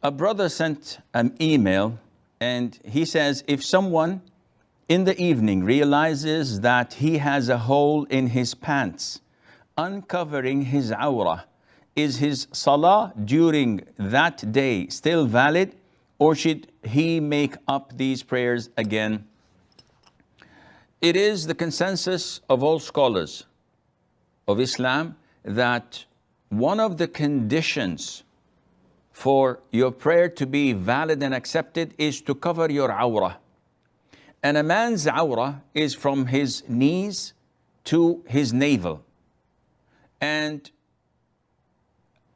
A brother sent an email and he says, if someone in the evening realizes that he has a hole in his pants, uncovering his awrah, is his salah during that day still valid, or should he make up these prayers again? It is the consensus of all scholars of Islam that one of the conditions for your prayer to be valid and accepted is to cover your awrah. And a man's awrah is from his knees to his navel. And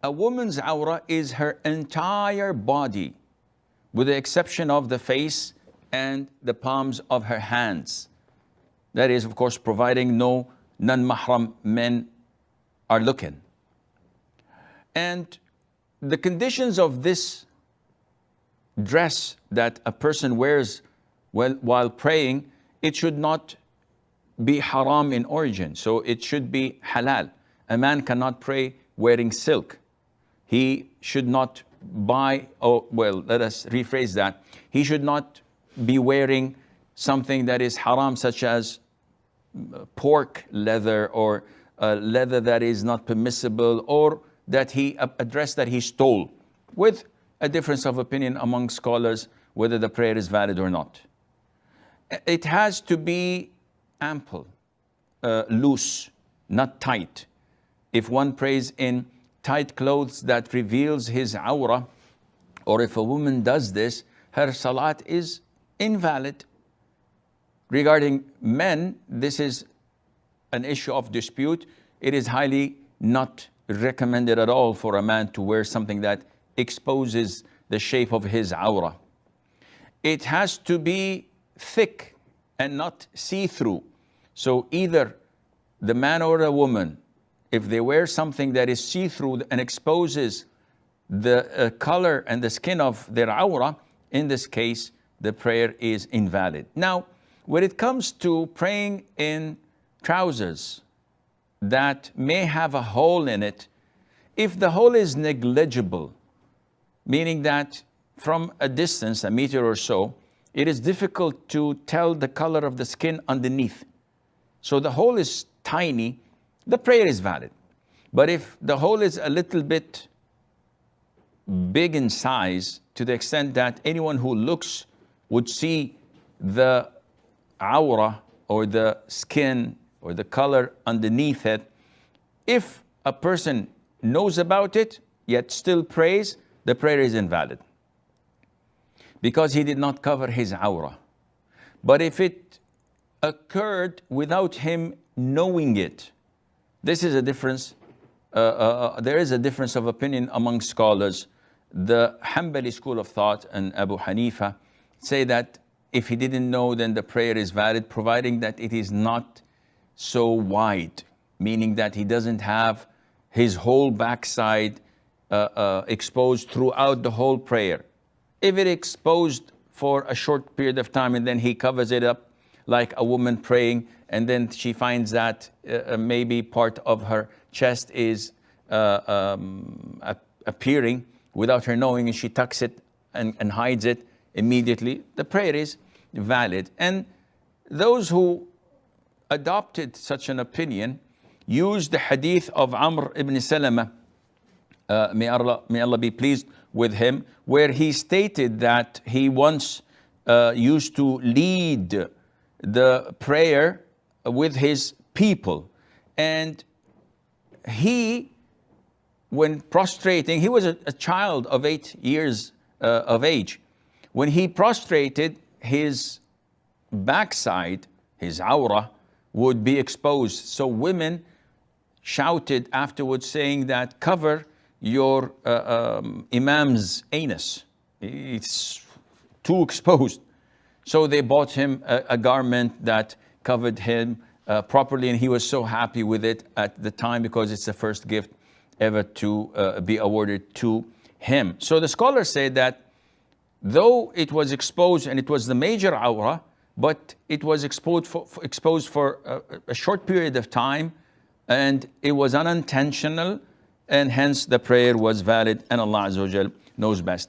a woman's awrah is her entire body, with the exception of the face and the palms of her hands. That is, of course, providing no non-mahram men are looking. And the conditions of this dress that a person wears while praying, it should not be haram in origin. So it should be halal. A man cannot pray wearing silk. He should not buy, let us rephrase that. He should not be wearing something that is haram, such as pork leather or leather that is not permissible, or that a dress that he stole, with a difference of opinion among scholars whether the prayer is valid or not. It has to be ample, loose, not tight. If one prays in tight clothes that reveals his awrah, or if a woman does this, her salat is invalid. Regarding men, this is an issue of dispute. It is highly not recommended at all for a man to wear something that exposes the shape of his awrah. It has to be thick and not see-through. So either the man or a woman, if they wear something that is see-through and exposes the color and the skin of their awrah, in this case, the prayer is invalid. Now, when it comes to praying in trousers that may have a hole in it, if the hole is negligible, meaning that from a distance, a meter or so, it is difficult to tell the color of the skin underneath. So the hole is tiny, the prayer is valid. But if the hole is a little bit big in size, to the extent that anyone who looks would see the awrah or the skin or the color underneath it, if a person knows about it yet still prays, the prayer is invalid, because he did not cover his awrah. But if it occurred without him knowing it, this is a difference. There is a difference of opinion among scholars. The Hanbali school of thought and Abu Hanifa say that if he didn't know, then the prayer is valid, providing that it is not so wide, meaning that he doesn't have his whole backside exposed throughout the whole prayer. If it exposed for a short period of time and then he covers it up like a woman praying, and then she finds that maybe part of her chest is appearing without her knowing, and she tucks it and hides it immediately, the prayer is valid. And those who adopted such an opinion used the hadith of Amr ibn Salama, may Allah be pleased with him, where he stated that he once used to lead the prayer with his people. And he, when prostrating, he was a child of 8 years of age. When he prostrated, his backside, his awrah, would be exposed. So women shouted afterwards saying that, cover your imam's anus. It's too exposed. So they bought him a garment that covered him properly, and he was so happy with it at the time, because it's the first gift ever to be awarded to him. So the scholars say that though it was exposed and it was the major awrah, but it was exposed for a short period of time, and it was unintentional, and hence the prayer was valid, and Allah Azza wa Jal knows best.